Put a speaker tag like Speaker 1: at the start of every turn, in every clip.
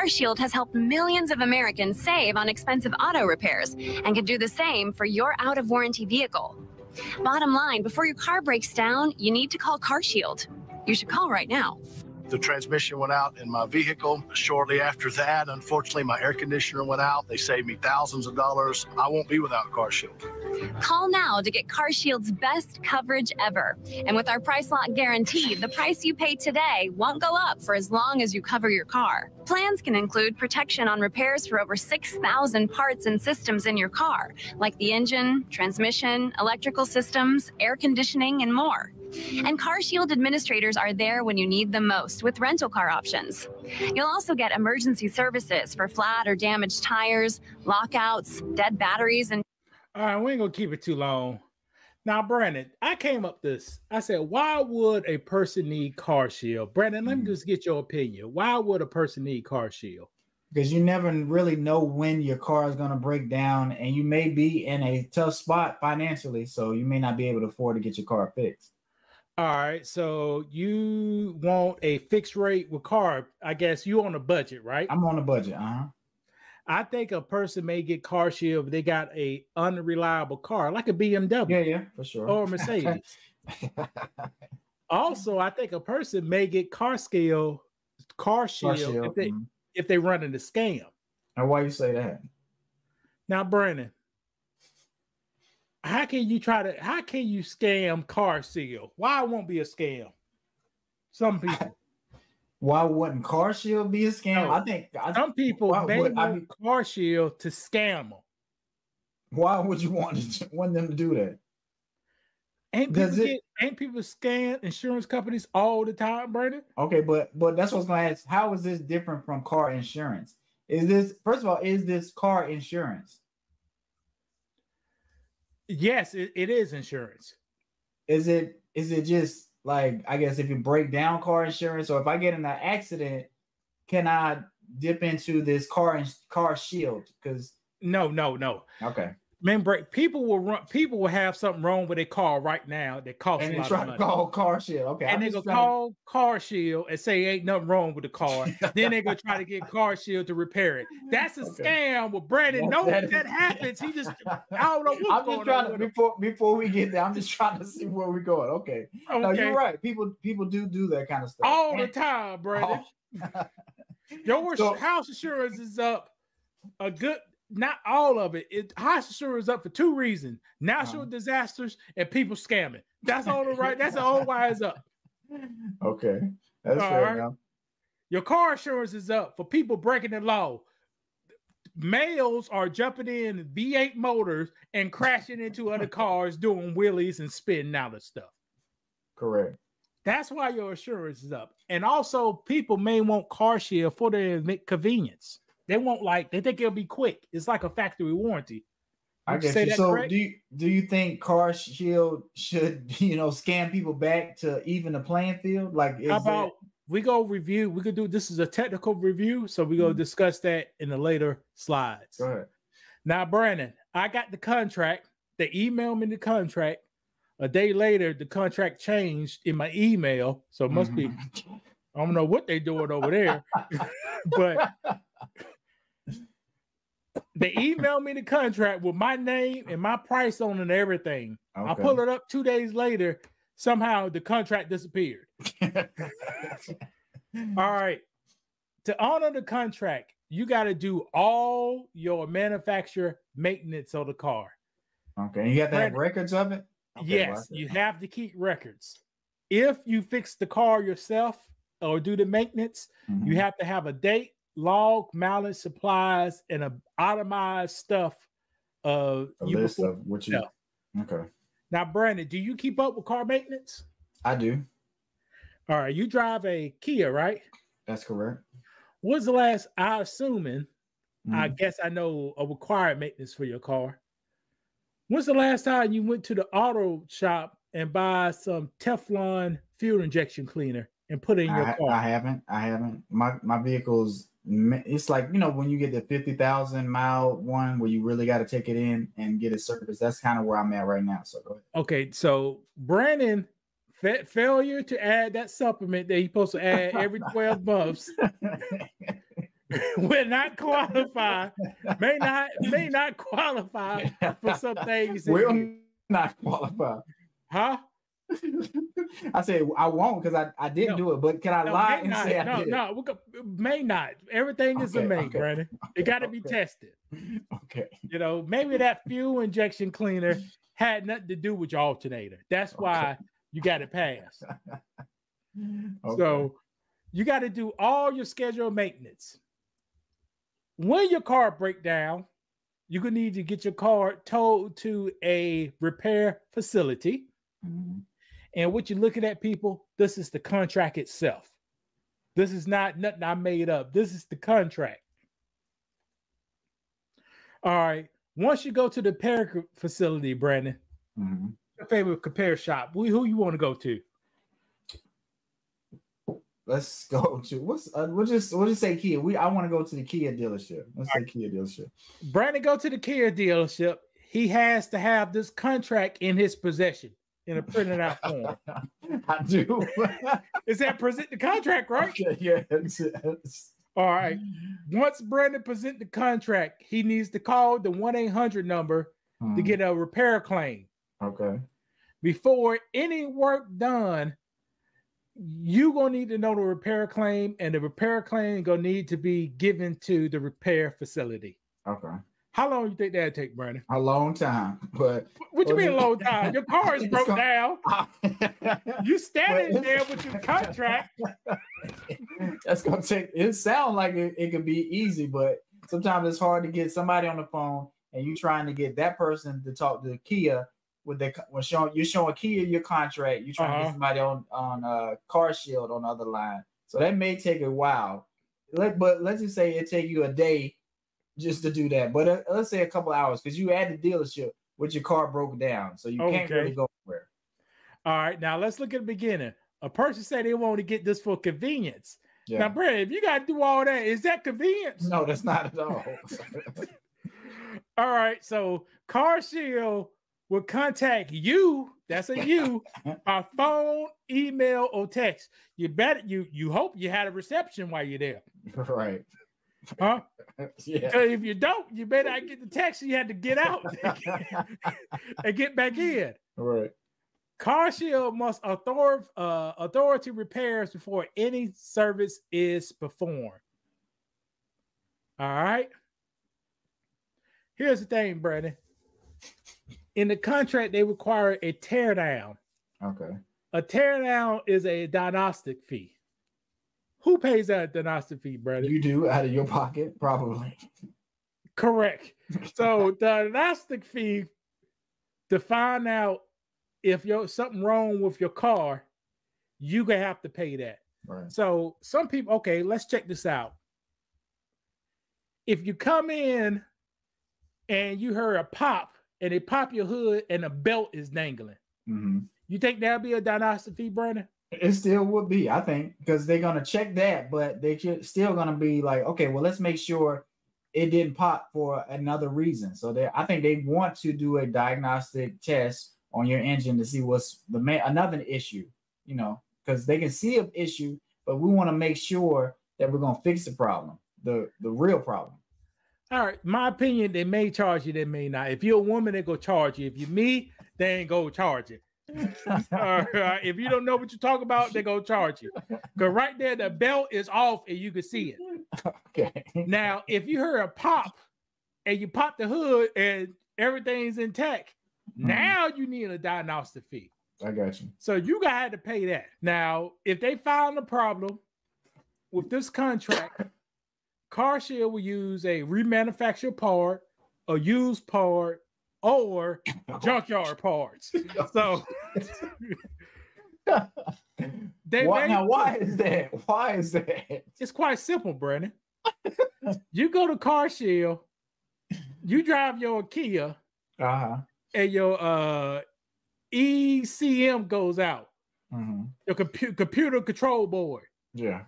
Speaker 1: CarShield has helped millions of Americans save on expensive auto repairs and can do the same for your out-of-warranty vehicle. Bottom line, before your car breaks down, you need to call CarShield. You should call right now.
Speaker 2: The transmission went out in my vehicle. Shortly after that, unfortunately, my air conditioner went out. They saved me thousands of dollars. I won't be without CarShield.
Speaker 1: Call now to get CarShield's best coverage ever. And with our price lock guarantee, the price you pay today won't go up for as long as you cover your car. Plans can include protection on repairs for over 6,000 parts and systems in your car, like the engine, transmission, electrical systems, air conditioning, and more. And CarShield administrators are there when you need them most with rental car options. You'll also get emergency services for flat or damaged tires, lockouts, dead batteries, and...
Speaker 3: All right, we ain't gonna keep it too long. Now, Brandon, I came up this. I said, why would a person need CarShield? Brandon, let me just get your opinion. Why would a person need CarShield?
Speaker 4: Because you never really know when your car is going to break down, and you may be in a tough spot financially, so you may not be able to afford to get your car fixed.
Speaker 3: All right, so you want a fixed rate with car. I guess you on a budget, right?
Speaker 4: I'm on a budget,
Speaker 3: I think a person may get CarShield if they got a unreliable car, like a BMW.
Speaker 4: Yeah, for sure.
Speaker 3: Or a Mercedes. Also, I think a person may get CarShield if they run into scam.
Speaker 4: And why you say that?
Speaker 3: Now, Brandon, how can you scam CarShield? Why it won't be a scam? Some people.
Speaker 4: Why wouldn't CarShield be a scam?
Speaker 3: No,
Speaker 4: I think
Speaker 3: some people may want CarShield to scam them.
Speaker 4: Why would you want them to do that?
Speaker 3: Ain't people scam insurance companies all the time, Brandon?
Speaker 4: Okay, but that's what I was going to ask. How is this different from car insurance? Is this car insurance?
Speaker 3: Yes, it is insurance.
Speaker 4: Is it just like, I guess if you break down car insurance, or if I get in an accident, can I dip into this car shield? Because
Speaker 3: no.
Speaker 4: Okay.
Speaker 3: Remember, people will have something wrong with their car right now that costs a lot of money. And they try to
Speaker 4: call CarShield. Okay.
Speaker 3: And they're going to call CarShield and say ain't nothing wrong with the car. Then they're going to try to get CarShield to repair it. That's a scam with Brandon. That happens. He just, I don't know what's going on.
Speaker 4: Before we get there, I'm just trying to see where we're going. Okay. No, you're right. People do that kind of stuff.
Speaker 3: All the time, Brandon. Your house insurance is up a good... Not all of it. House insurance is up for two reasons: natural disasters and people scamming. That's all right. That's the whole why it's up.
Speaker 4: Okay, that's fair enough.
Speaker 3: Your car insurance is up for people breaking the law. Males are jumping in V8 motors and crashing into other cars, doing wheelies and spinning out of stuff.
Speaker 4: Correct.
Speaker 3: That's why your insurance is up. And also, people may want CarShield for their convenience. They won't they think it'll be quick. It's like a factory warranty.
Speaker 4: I guess so. Correct? Do you think CarShield should, scam people back to even the playing field? Like, how about
Speaker 3: we go review? We could do this is a technical review, so we go discuss that in the later slides.
Speaker 4: Go ahead.
Speaker 3: Now, Brandon, I got the contract. They emailed me the contract. A day later, the contract changed in my email, so it must be. I don't know what they're doing over there, but. They emailed me the contract with my name and my price on it and everything. Okay. I pull it up 2 days later. Somehow the contract disappeared. All right. To honor the contract, you got to do all your manufacturer maintenance on the car.
Speaker 4: Okay. You got to have records of it? Okay,
Speaker 3: yes. You have to keep records. If you fix the car yourself or do the maintenance, you have to have a date, log, mileage, supplies, and a itemized stuff of
Speaker 4: list of what you. Okay.
Speaker 3: Now, Brandon, do you keep up with car maintenance?
Speaker 4: I do.
Speaker 3: All right. You drive a Kia, right?
Speaker 4: That's correct.
Speaker 3: What's the last? I guess I know a required maintenance for your car. When's the last time you went to the auto shop and buy some Teflon fuel injection cleaner and put it in your car?
Speaker 4: I haven't. My vehicle's. It's like, when you get the 50,000 mile one where you really got to take it in and get it serviced. That's kind of where I'm at right now. So go ahead.
Speaker 3: Okay. So Brandon, failure to add that supplement that he's supposed to add every 12 months will not qualify, may not qualify for some things.
Speaker 4: Will not qualify.
Speaker 3: Huh?
Speaker 4: I said I won't because I didn't do it, but can I lie and say I did it?
Speaker 3: No, may not. Everything is a may, Brandon. It got to be tested.
Speaker 4: Okay.
Speaker 3: You know, maybe that fuel injection cleaner had nothing to do with your alternator. That's why you got to pass. So you got to do all your scheduled maintenance. When your car breaks down, you're going to need to get your car towed to a repair facility. Mm-hmm. And what you're looking at, people, this is the contract itself. This is not nothing I made up. This is the contract. All right. Once you go to the repair facility, Brandon, your favorite repair shop, who you want to go to?
Speaker 4: Let's go to we'll just say Kia. I want to go to the Kia dealership. Let's say Kia dealership.
Speaker 3: Brandon, go to the Kia dealership. He has to have this contract in his possession in a printed out form.
Speaker 4: I do.
Speaker 3: Is that present the contract, right?
Speaker 4: Okay, yeah.
Speaker 3: All right. Once Brandon present the contract, he needs to call the 1-800 number to get a repair claim.
Speaker 4: Okay.
Speaker 3: Before any work done, you're going to need to know the repair claim, and the repair claim going to need to be given to the repair facility.
Speaker 4: Okay.
Speaker 3: How long do you think that'd take, Brandon?
Speaker 4: A long time. But
Speaker 3: what you mean a long time? Your car is broke down. You standing there with your contract.
Speaker 4: That's gonna take. It sounds like it could be easy, but sometimes it's hard to get somebody on the phone, and you trying to get that person to talk to Kia you're showing Kia your contract. You're trying to get somebody on Car Shield on the other line. So that may take a while. But let's just say it take you a day just to do that. But let's say a couple hours because you at the dealership with your car broke down, so you can't really go anywhere.
Speaker 3: All right, now let's look at the beginning. A person said they want to get this for convenience. Yeah. Now, Brad, if you got to do all that, is that convenience?
Speaker 4: No, that's not at all.
Speaker 3: All right, so Car Shield will contact you. That's a you by phone, email, or text. You hope you had a reception while you're there.
Speaker 4: Right.
Speaker 3: Huh?
Speaker 4: Yeah.
Speaker 3: So if you don't, you better not get the text. You had to get out and get back in.
Speaker 4: Right.
Speaker 3: Car Shield must authority repairs before any service is performed. All right. Here's the thing, Brandon. In the contract, they require a tear down.
Speaker 4: Okay.
Speaker 3: A tear down is a diagnostic fee. Who pays that diagnostic fee, Brandon?
Speaker 4: You do out of your pocket, probably.
Speaker 3: Correct. So the diagnostic fee to find out if something wrong with your car, you gonna have to pay that.
Speaker 4: Right.
Speaker 3: So some people, okay, let's check this out. If you come in and you heard a pop and they pop your hood and a belt is dangling, you think that'll be a diagnostic fee, Brandon?
Speaker 4: It still would be, I think, because they're gonna check that, but they still gonna be like, okay, well, let's make sure it didn't pop for another reason. So I think they want to do a diagnostic test on your engine to see what's another issue, because they can see an issue, but we want to make sure that we're gonna fix the problem, the real problem.
Speaker 3: All right, my opinion, they may charge you, they may not. If you're a woman, they go charge you. If you're me, they ain't go charge you. If you don't know what you're talking about, they go charge you. Because right there, the belt is off and you can see it.
Speaker 4: Okay.
Speaker 3: Now, if you heard a pop and you pop the hood and everything's intact, now you need a diagnostic fee.
Speaker 4: I got you.
Speaker 3: So you got to pay that. Now, if they find a problem with this contract, Car Shield will use a remanufactured part, a used part, or junkyard parts. So
Speaker 4: why is that? Why is that?
Speaker 3: It's quite simple, Brandon. You go to Car Shield, you drive your Kia, and your ECM goes out. Your computer control board.
Speaker 4: Yeah.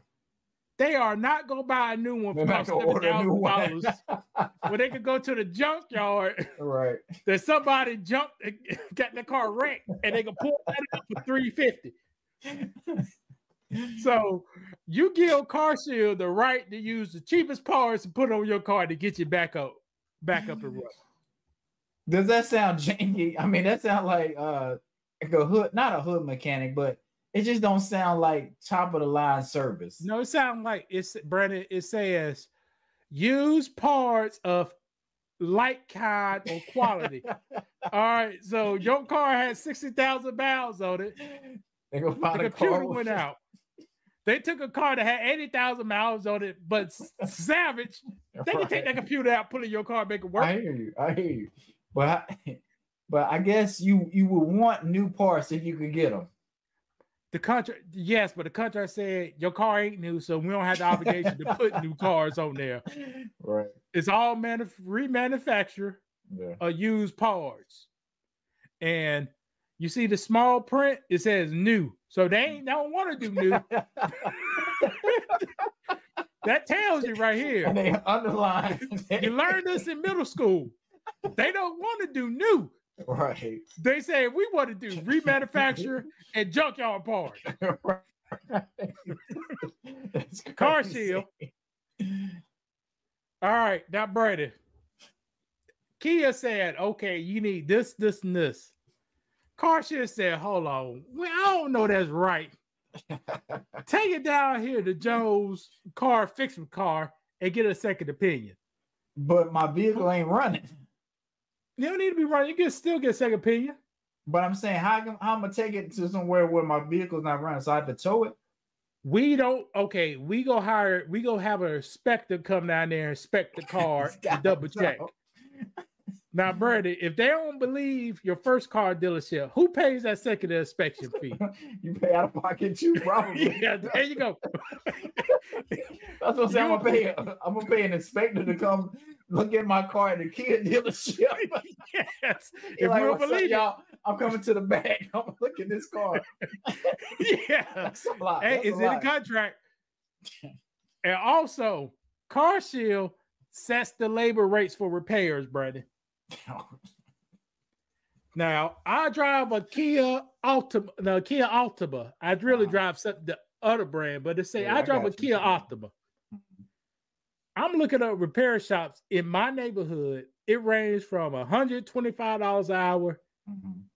Speaker 3: They are not going to buy a new one for about $7,000 where they could go to the junkyard.
Speaker 4: Right.
Speaker 3: That somebody got the car wrecked and they can pull that up for $350. So you give CarShield the right to use the cheapest parts to put on your car to get you back up and running.
Speaker 4: Does that sound janky? I mean, that sounds like a hood, not a hood mechanic, but it just don't sound like top of the line service.
Speaker 3: No, it sounds like Brandon. It says use parts of like kind or quality. All right, so your car has 60,000 miles on it.
Speaker 4: They go find
Speaker 3: the
Speaker 4: a
Speaker 3: computer
Speaker 4: car
Speaker 3: went out. They took a car that had 80,000 miles on it, but Savage, they can take that computer out, put it in your car, make it work.
Speaker 4: I hear you. But I guess you would want new parts if you could get them.
Speaker 3: The contract, yes, but the contract said your car ain't new, so we don't have the obligation to put new cars on there.
Speaker 4: Right.
Speaker 3: It's all remanufactured or used parts. And you see the small print, it says new. So they don't want to do new. That tells you right here.
Speaker 4: And they underline.
Speaker 3: You learned this in middle school. They don't want to do new.
Speaker 4: Right.
Speaker 3: They say we want to do remanufacture and junkyard parts. CarShield. All right, now Brady. Kia said, okay, you need this, this, and this. CarShield said, hold on. Well, I don't know that's right. Take it down here to Joe's car, fixing car, and get a second opinion.
Speaker 4: But my vehicle ain't running.
Speaker 3: You don't need to be running. You can still get a second opinion. But
Speaker 4: I'm saying, how am I take it to somewhere where my vehicle's not running? So I have to tow it?
Speaker 3: We don't. Okay, we go have a inspector come down there and inspect the car and double check. Now, Brady, if they don't believe your first car dealership, who pays that second inspection fee?
Speaker 4: You pay out of pocket too, probably.
Speaker 3: Yeah, there you go.
Speaker 4: That's what I'm saying. I'm gonna pay an inspector to come look at my car at the Kia dealership.
Speaker 3: Yes.
Speaker 4: If like, you don't believe y'all, I'm coming to the back. I'm gonna look at this car.
Speaker 3: Yeah,
Speaker 4: that's a lot.
Speaker 3: Hey, it's in the contract. And also, CarShield sets the labor rates for repairs, Brady. Now, I drive a Kia Altima. I really drive the other brand, but they say I drive a Kia Altima. I'm looking at repair shops in my neighborhood. It ranges from $125 an hour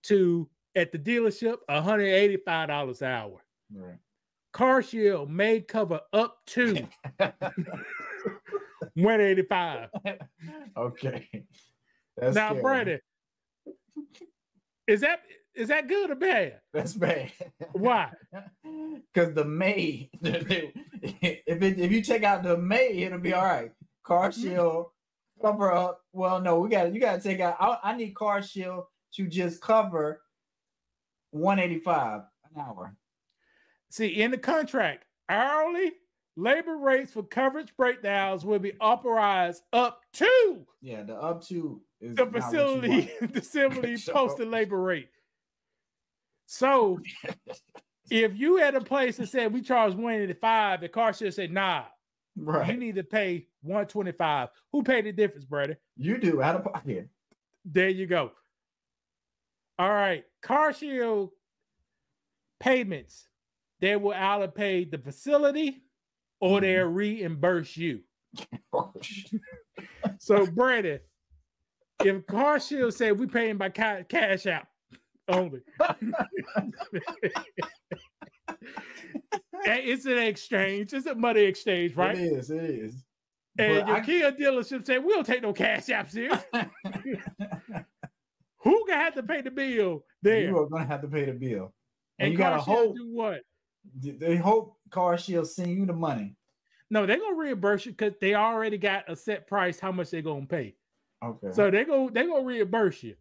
Speaker 3: to, at the dealership, $185 an hour.
Speaker 4: Right.
Speaker 3: CarShield may cover up to $185.
Speaker 4: Okay.
Speaker 3: That's now, scary. Brandon, is that good or bad?
Speaker 4: That's bad.
Speaker 3: Why?
Speaker 4: Because the May, if you take out the May, it'll be all right. CarShield cover up. Well, no, you gotta take out. I need CarShield to just cover $185 an hour.
Speaker 3: See, in the contract, hourly labor rates for coverage breakdowns will be authorized up to.
Speaker 4: Yeah, the up to is
Speaker 3: the facility posted labor rate. So if you had a place that said we charge $185, the CarShield said, nah,
Speaker 4: right,
Speaker 3: you need to pay $125. Who paid the difference, brother?
Speaker 4: You do, out of pocket.
Speaker 3: There you go. All right, CarShield payments, they will either pay the facility or they'll reimburse you. So, Brandon, if CarShield said we paying by cash out only, it's an exchange. It's a money exchange, right?
Speaker 4: It is.
Speaker 3: And your Kia dealership said we don't take no cash apps here. Who gonna have to pay the bill there?
Speaker 4: You are gonna have to pay the bill,
Speaker 3: and you gotta hope. Do what?
Speaker 4: They hope CarShield send you the money.
Speaker 3: No, they're gonna reimburse you because they already got a set price how much they're gonna pay.
Speaker 4: Okay.
Speaker 3: So they're gonna reimburse you.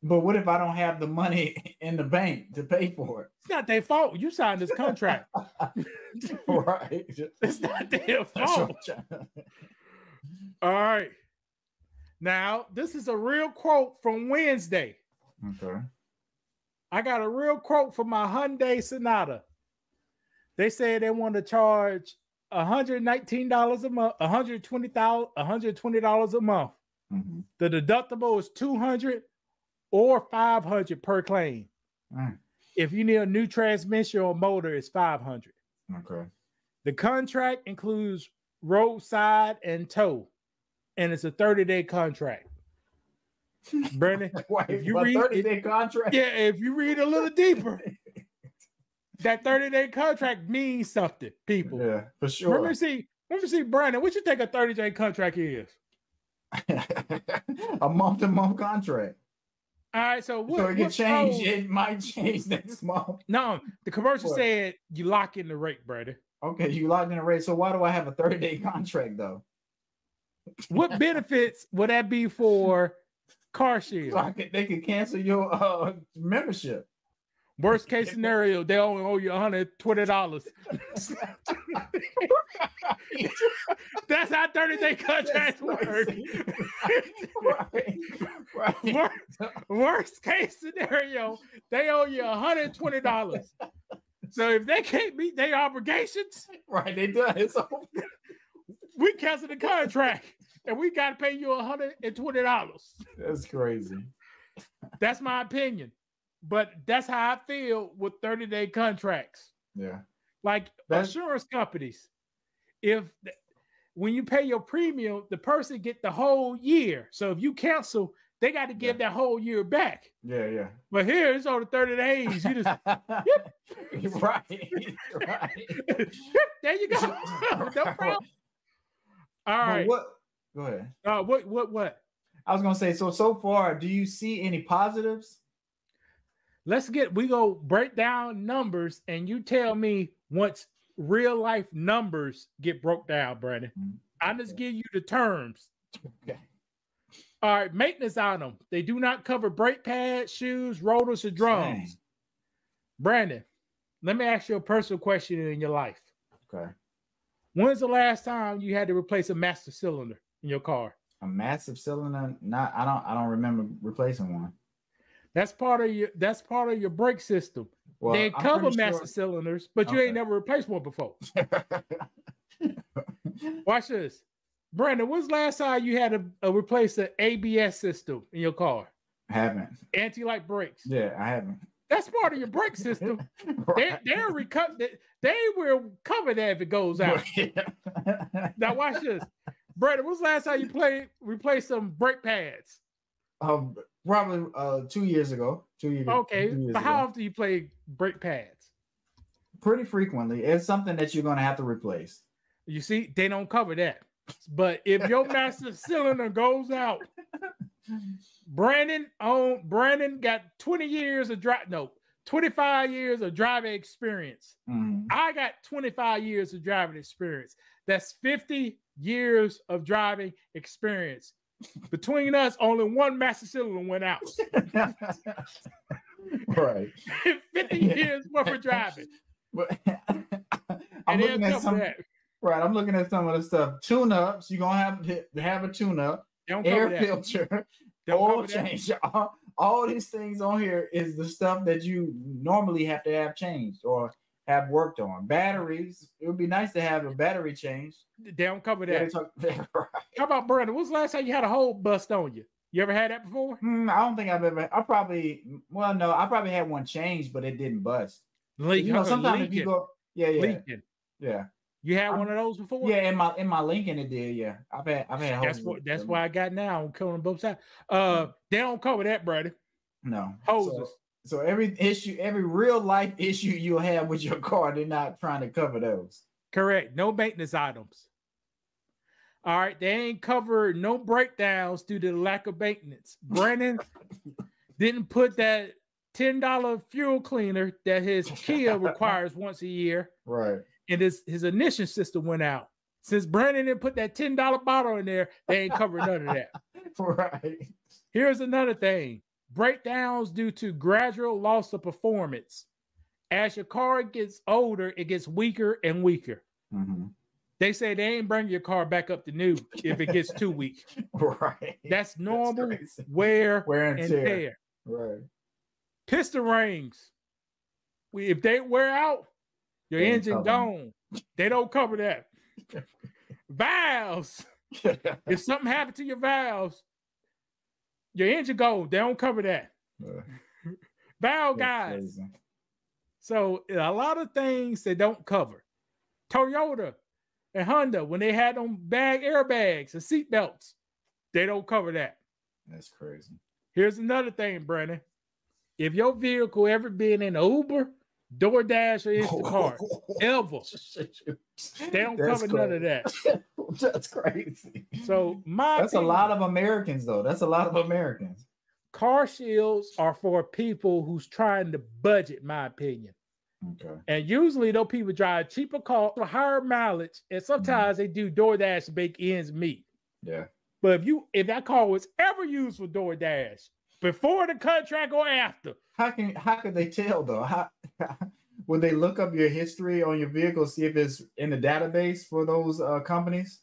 Speaker 4: But what if I don't have the money in the bank to pay for it?
Speaker 3: It's not their fault. You signed this contract.
Speaker 4: Right.
Speaker 3: It's not their fault. All right. Now, this is a real quote from Wednesday.
Speaker 4: Okay. I
Speaker 3: got a real quote from my Hyundai Sonata. They say they want to charge $119 a month, $120 a month.
Speaker 4: Mm-hmm.
Speaker 3: The deductible is $200 or $500 per claim. If you need a new transmission or motor, it's $500.
Speaker 4: Okay.
Speaker 3: The contract includes roadside and tow, and it's a 30-day contract. Brandon,
Speaker 4: Wait,
Speaker 3: if you
Speaker 4: a
Speaker 3: read
Speaker 4: 30-day contract?
Speaker 3: yeah, if you read a little deeper, that 30-day contract means something, people.
Speaker 4: Yeah, for sure.
Speaker 3: Let me see, Brandon, what you think a 30-day contract is?
Speaker 4: A month-to-month contract.
Speaker 3: All right, so what?
Speaker 4: So it can change. It might change next month.
Speaker 3: No, the commercial said you lock in the rate, Brandon.
Speaker 4: Okay, you locked in the rate. So why do I have a 30-day contract though?
Speaker 3: What benefits would that be for CarShield?
Speaker 4: So they could cancel your membership.
Speaker 3: Worst case scenario, they only owe you $120. That's how 30-day contracts work.
Speaker 4: Right.
Speaker 3: Worst case scenario, they owe you $120. So if they can't meet their obligations,
Speaker 4: right, they do. It's over.
Speaker 3: We cancel the contract and we got to pay you $120.
Speaker 4: That's crazy.
Speaker 3: That's my opinion. But that's how I feel with 30-day contracts.
Speaker 4: Yeah.
Speaker 3: Like insurance companies, when you pay your premium, the person get the whole year. So if you cancel, they got to give that whole year back.
Speaker 4: Yeah, yeah.
Speaker 3: But here it's only 30 days. You just
Speaker 4: right.
Speaker 3: There you go. No problem. All right.
Speaker 4: Go ahead.
Speaker 3: What?
Speaker 4: I was gonna say, so far, do you see any positives?
Speaker 3: We go break down numbers and you tell me once real life numbers get broke down, Brandon. I just give you the terms.
Speaker 4: Okay.
Speaker 3: All right, maintenance on them. They do not cover brake pads, shoes, rotors, or drums. Dang. Brandon, let me ask you a personal question in your life.
Speaker 4: Okay.
Speaker 3: When's the last time you had to replace a master cylinder in your car?
Speaker 4: A massive cylinder? I don't remember replacing one.
Speaker 3: That's part of your brake system. Well, they cover master cylinders, but you ain't never replaced one before. Watch this. Brandon, when's the last time you had to replace an ABS system in your car?
Speaker 4: I haven't.
Speaker 3: Anti-lock brakes.
Speaker 4: Yeah, I haven't.
Speaker 3: That's part of your brake system. Right. They will cover that if it goes out. Now watch this. Brandon, when's the last time you replaced some brake pads?
Speaker 4: Probably 2 years ago. 2 years.
Speaker 3: Okay, 2 years but how often do you play brake pads?
Speaker 4: Pretty frequently. It's something that you're going to have to replace.
Speaker 3: You see, they don't cover that. But if your master cylinder goes out, Brandon got 25 years of driving experience. Mm-hmm. I got 25 years of driving experience. That's 50 years of driving experience. Between us, only one master cylinder went out.
Speaker 4: Right.
Speaker 3: 50 years worth of driving.
Speaker 4: But I'm looking at some of the stuff. Tune-ups, you're gonna have to have a tune-up, air filter, oil change. All these things on here is the stuff that you normally have to have changed or have worked on. Batteries, it would be nice to have a battery change.
Speaker 3: They don't cover that. Right. How about Brandon? When's the last time you had a hole bust on you? You ever had that before?
Speaker 4: I don't think I've ever. I probably had one changed, but it didn't bust. Sometimes if you go,
Speaker 3: leaking.
Speaker 4: Yeah.
Speaker 3: You had one of those before?
Speaker 4: Yeah, in my Lincoln it did. Yeah, I've had.
Speaker 3: That's why I got now. I'm killing both sides. They don't cover that, Brandon.
Speaker 4: No
Speaker 3: hoses.
Speaker 4: So every real life issue you'll have with your car, they're not trying to cover those.
Speaker 3: Correct. No maintenance items. All right, they ain't cover no breakdowns due to the lack of maintenance. Brandon didn't put that $10 fuel cleaner that his Kia requires once a year.
Speaker 4: Right.
Speaker 3: And his ignition system went out. Since Brandon didn't put that $10 bottle in there, they ain't covered none of that.
Speaker 4: Right.
Speaker 3: Here's another thing. Breakdowns due to gradual loss of performance. As your car gets older, it gets weaker and weaker. Mm-hmm. They say they ain't bring your car back up to new if it gets too weak.
Speaker 4: Right.
Speaker 3: That's normal wear and tear.
Speaker 4: Right.
Speaker 3: Piston rings. If they wear out, your engine gone. They don't cover that. Valves. If something happened to your valves, your engine gone. They don't cover that. Valve guys. Crazy. So a lot of things they don't cover. Toyota and Honda, when they had them airbags and seat belts, they don't cover that.
Speaker 4: That's crazy.
Speaker 3: Here's another thing, Brandon. If your vehicle ever been in Uber, DoorDash, or Instacart, ever, they don't cover none of that.
Speaker 4: That's crazy.
Speaker 3: So
Speaker 4: that's a lot of Americans, though. That's a lot of Americans.
Speaker 3: Car shields are for people who's trying to budget, my opinion.
Speaker 4: Okay.
Speaker 3: And usually those people drive cheaper cars, higher mileage, and sometimes they do DoorDash to make ends meet.
Speaker 4: Yeah.
Speaker 3: But if that car was ever used for DoorDash, before the contract or after,
Speaker 4: how could they tell though? How would they look up your history on your vehicle, see if it's in the database for those companies?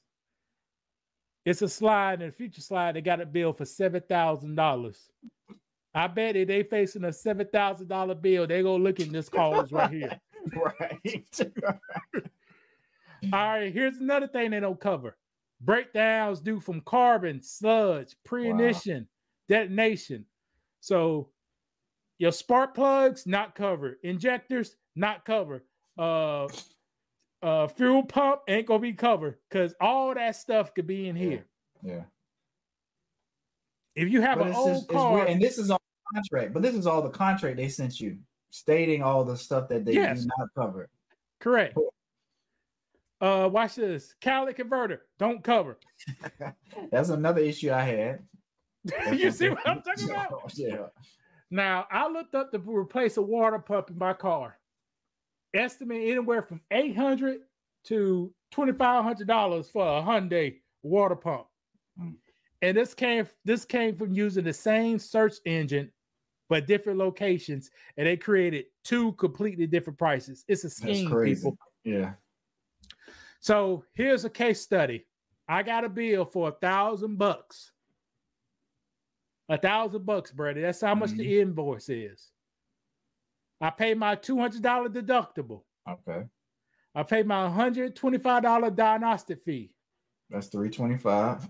Speaker 3: It's a slide, and a future slide, they got a bill for $7,000. I bet if they facing a $7,000 bill, they gonna look in this calls right here.
Speaker 4: Right.
Speaker 3: All right, here's another thing they don't cover. Breakdowns due from carbon, sludge, pre-ignition, detonation. So your spark plugs, not covered. Injectors, not covered. Fuel pump ain't gonna be covered because all that stuff could be in here.
Speaker 4: Yeah.
Speaker 3: If you have an old car,
Speaker 4: and this is all contract, but this is all the contract they sent you, stating all the stuff that they do not cover.
Speaker 3: Correct. Watch this. Catalytic converter, don't cover.
Speaker 4: That's another issue I had.
Speaker 3: You see what I'm talking about?
Speaker 4: Yeah.
Speaker 3: Now I looked up to replace a water pump in my car. Estimate anywhere from $800 to $2,500 for a Hyundai water pump. And this came from using the same search engine, but different locations, and they created two completely different prices. It's a scheme, people.
Speaker 4: Yeah.
Speaker 3: So here's a case study. I got a bill for $1,000. $1,000, Brady. That's how much the invoice is. I pay my $200 deductible.
Speaker 4: Okay.
Speaker 3: I pay my $125 diagnostic fee.
Speaker 4: That's $325.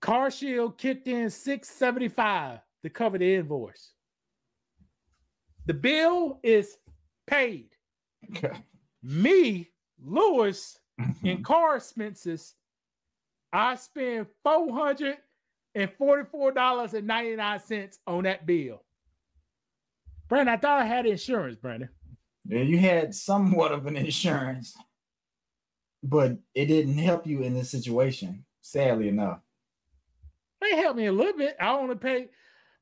Speaker 3: Car Shield kicked in $675 to cover the invoice. The bill is paid.
Speaker 4: Okay.
Speaker 3: Me, Lewis, in car expenses, I spend $444.99 on that bill. Brandon, I thought I had insurance, Brandon.
Speaker 4: Yeah, you had somewhat of an insurance, but it didn't help you in this situation, sadly enough.
Speaker 3: They helped me a little bit. I only paid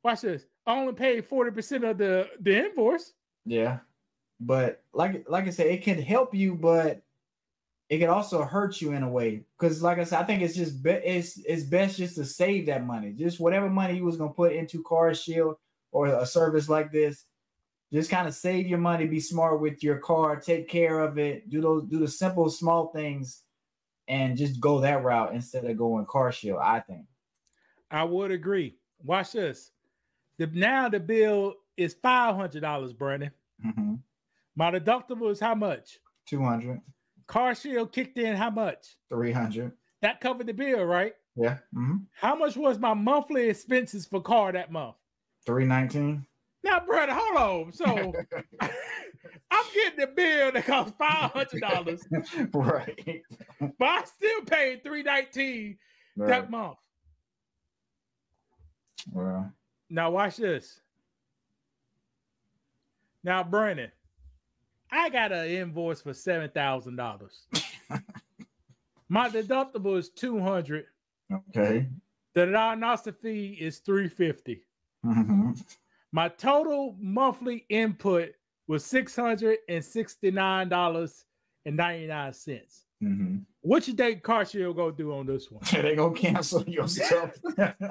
Speaker 3: 40% of the invoice.
Speaker 4: Yeah. But like I said, it can help you, but it can also hurt you in a way. Because like I said, I think it's just it's best just to save that money. Just whatever money you was gonna put into Car Shield or a service like this, just kind of save your money, be smart with your car, take care of it, do the simple small things, and just go that route instead of going Car Shield, I think.
Speaker 3: I would agree. Watch this. Now the bill is $500, Brandon.
Speaker 4: Mm-hmm.
Speaker 3: My deductible is how much?
Speaker 4: $200.
Speaker 3: Car Shield kicked in how much?
Speaker 4: $300. That
Speaker 3: covered the bill, right?
Speaker 4: Yeah. Mm-hmm.
Speaker 3: How much was my monthly expenses for car that month?
Speaker 4: $319.
Speaker 3: Now, brother, hold on. So I'm getting the bill that costs $500,
Speaker 4: right?
Speaker 3: But I still paid $319 that month.
Speaker 4: Well,
Speaker 3: now watch this. Now, Brandon, I got an invoice for $7,000. My deductible is $200.
Speaker 4: Okay.
Speaker 3: The diagnostic fee is $350.
Speaker 4: Mm-hmm.
Speaker 3: My total monthly input was $669.99.
Speaker 4: Mm-hmm.
Speaker 3: What you think Car Shield gonna do on this one?
Speaker 4: They gonna cancel your stuff.
Speaker 3: They're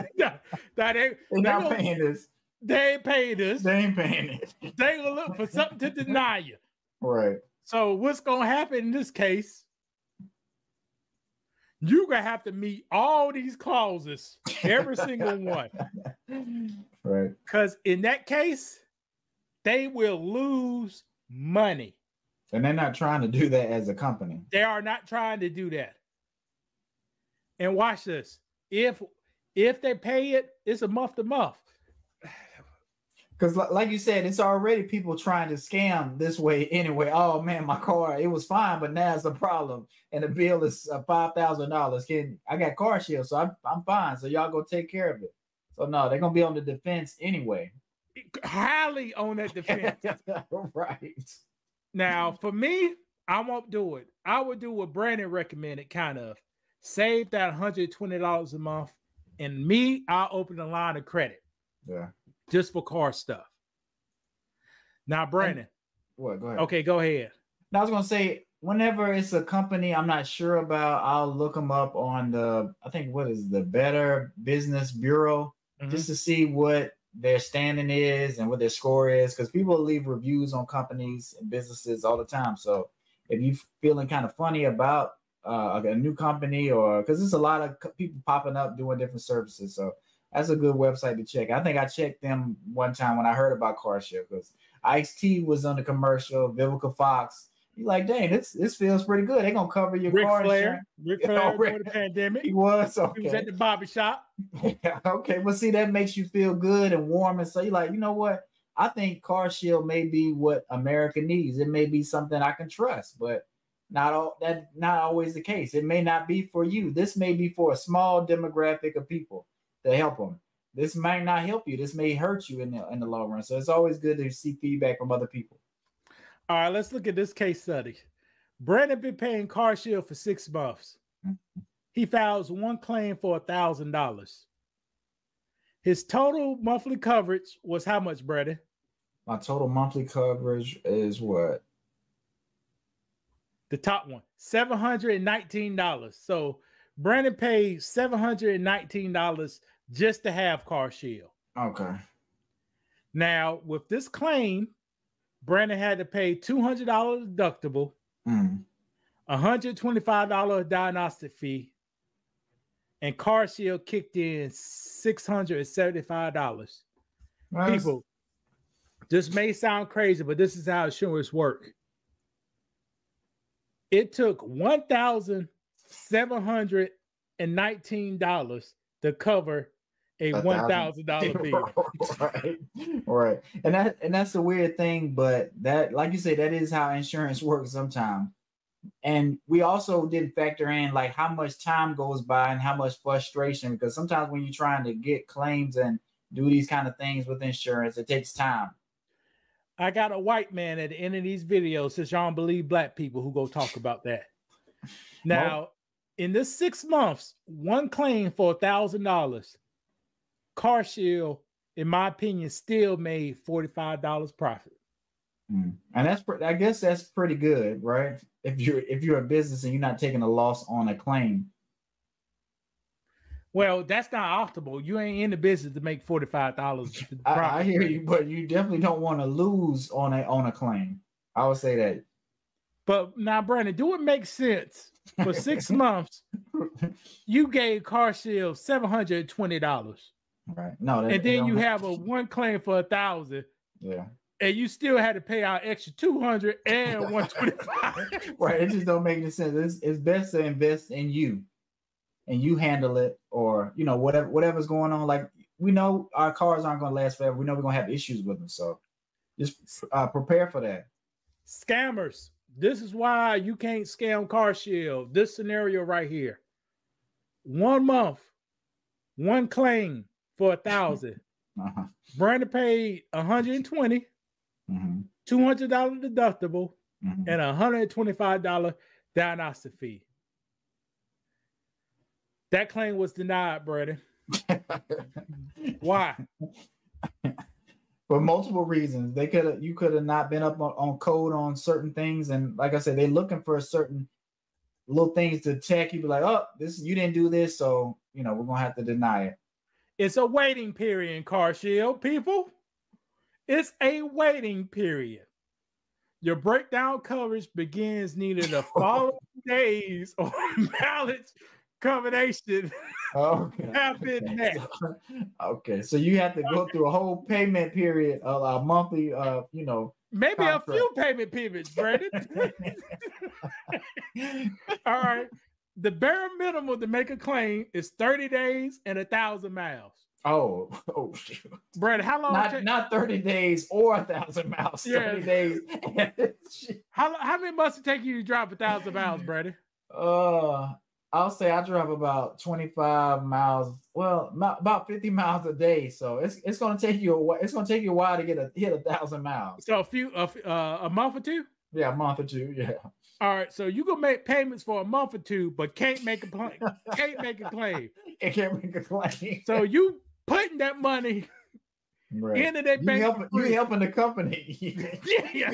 Speaker 4: not paying this.
Speaker 3: They ain't paying this.
Speaker 4: They ain't paying it.
Speaker 3: They gonna look for something to deny you.
Speaker 4: Right.
Speaker 3: So what's gonna happen in this case? You're gonna have to meet all these clauses, every single one.
Speaker 4: Right.
Speaker 3: Because in that case, they will lose money.
Speaker 4: And they're not trying to do that as a company.
Speaker 3: They are not trying to do that. And watch this. If they pay it, it's a month to month.
Speaker 4: Because like you said, it's already people trying to scam this way anyway. Oh man, my car, it was fine, but now it's a problem. And the bill is $5,000. I got Car Shield, so I'm fine. So y'all go take care of it. So no, they're gonna be on the defense anyway.
Speaker 3: Highly on that defense.
Speaker 4: Right.
Speaker 3: Now, for me, I won't do it. I would do what Brandon recommended, kind of. Save that $120 a month. And me, I'll open a line of credit.
Speaker 4: Yeah.
Speaker 3: Just for car stuff. Now, Brandon.
Speaker 4: What? Go ahead.
Speaker 3: Okay, go ahead.
Speaker 4: Now, I was going to say, whenever it's a company I'm not sure about, I'll look them up on I think, what is the Better Business Bureau, just to see what their standing is and what their score is. Because people leave reviews on companies and businesses all the time. So if you're feeling kind of funny about a new company, or because there's a lot of people popping up doing different services. So that's a good website to check. I think I checked them one time when I heard about Car Shield, because Ice-T was on the commercial, Vivica Fox. You're like, dang, this feels pretty good. They're going to cover your car insurance.
Speaker 3: Ric Flair during the pandemic.
Speaker 4: He was, okay.
Speaker 3: He was at the barbershop.
Speaker 4: Yeah, okay, well, see, that makes you feel good and warm. And so you're like, you know what? I think Car Shield may be what America needs. It may be something I can trust, but not always the case. It may not be for you. This may be for a small demographic of people to help them. This might not help you. This may hurt you in the long run. So it's always good to see feedback from other people.
Speaker 3: All right, let's look at this case study. Brandon been paying Car Shield for 6 months. He files one claim for $1,000. His total monthly coverage was how much, Brandon?
Speaker 4: My total monthly coverage is what?
Speaker 3: The top one, $719. So Brandon paid $719 just to have Car Shield.
Speaker 4: Okay.
Speaker 3: Now, with this claim, Brandon had to pay $200 deductible, $125 diagnostic fee, and Car Shield kicked in $675. People, this may sound crazy, but this is how insurance works. It took $1,719 to cover a $1,000 bill.
Speaker 4: Right. And that's a weird thing, but that, like you say, that is how insurance works sometimes. And we also didn't factor in like how much time goes by and how much frustration, because sometimes when you're trying to get claims and do these kind of things with insurance, it takes time.
Speaker 3: I got a white man at the end of these videos, since y'all don't believe black people, who go talk about that. Now, in this 6 months, one claim for $1,000, Car Shield, in my opinion, still made $45 profit.
Speaker 4: And I guess that's pretty good, right? If you're a business and you're not taking a loss on a claim.
Speaker 3: Well, that's not optimal. You ain't in the business to make $45.
Speaker 4: I hear you, but you definitely don't want to lose on a claim. I would say that.
Speaker 3: But now, Brandon, do it make sense? For 6 months, you gave Car Shield $720.
Speaker 4: Right. No,
Speaker 3: and then you have a one claim for $1,000.
Speaker 4: Yeah.
Speaker 3: And you still had to pay out extra $200 and $125.
Speaker 4: Right. It just don't make any sense. It's best to invest in you, and you handle it, or whatever's going on. Like, we know our cars aren't going to last forever. We know we're going to have issues with them, so just prepare for that.
Speaker 3: Scammers. This is why you can't scam Car Shield. This scenario right here. 1 month, one claim for $1,000. Brandon paid $120, $200 deductible, and $125 diagnostic fee. That claim was denied, Brandon. Why?
Speaker 4: For multiple reasons. You could have not been up on code on certain things, and like I said, they're looking for certain little things to check. You be like, oh, you didn't do this, so we're gonna have to deny it.
Speaker 3: It's a waiting period in Car Shield, people. It's a waiting period. Your breakdown coverage begins neither the following days or mileage combination happen next.
Speaker 4: Okay, so you have to go through a whole payment period of a monthly,
Speaker 3: maybe contract. A few payment periods, Brandon. All right. The bare minimum to make a claim is 30 days and 1,000 miles.
Speaker 4: Oh, shoot.
Speaker 3: Brandon, how long?
Speaker 4: Not 30 days or 1,000 miles.
Speaker 3: Yeah.
Speaker 4: 30 days.
Speaker 3: How many months it take you to drive 1,000 miles, Brandon?
Speaker 4: I'll say I drive about 25 miles. Well, about 50 miles a day. So it's gonna take you a while to hit 1,000 miles.
Speaker 3: So a month or two?
Speaker 4: Yeah, a month or two. Yeah.
Speaker 3: All right. So you gonna make payments for a month or two, but can't make a claim. Can't make a claim.
Speaker 4: It can't make a claim.
Speaker 3: So you putting that money into their bank.
Speaker 4: You helping the company.
Speaker 3: Yeah.